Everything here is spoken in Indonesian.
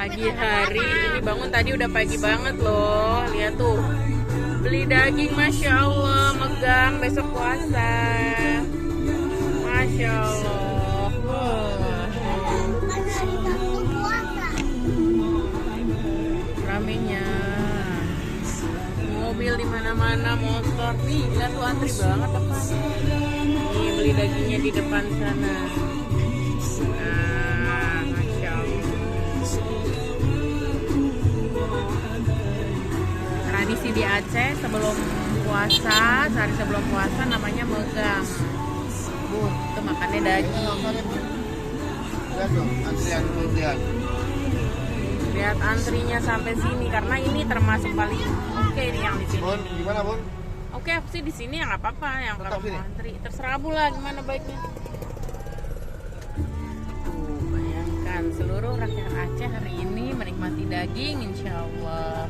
Pagi hari ini bangun tadi udah pagi banget loh. Lihat tuh, beli daging, masya Allah, megang besok puasa. Masya Allah. Ramenya mobil di mana-mana, motor nih, lihat tuh antri banget apa. Nih beli dagingnya di depan sana. Nah, masya Allah. Tradisi di Aceh sebelum puasa, sehari sebelum puasa namanya megang. Itu makannya daging. Lihat dong, antrian tuh lihat. Lihat antrinya sampai sini karena ini termasuk paling oke nih yang di sini. Bun, gimana Bun? Oke, aku sih di sini yang nggak apa-apa, yang Tetap kalau sini? mau antri terserah Bu lah gimana baiknya. Tuh, bayangkan seluruh rakyat Aceh hari ini menikmati daging, insya Allah.